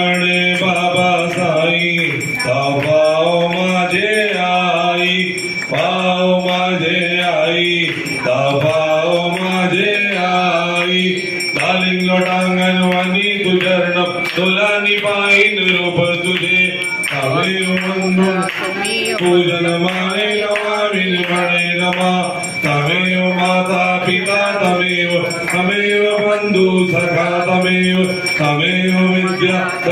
म्हणे बाबा साई पाव माझे आई, पाव माझे आई, पाव माझे आई. कालिंग लोटांगण वाणी तु चरण तुलानी पाईन रूप तुझे. तमेव बंधू पूजन माने नमामिन म्हणे नमा. तमेव माता पिता तमेव, तमेव बंधू सखा तमेव, तमेव विद्या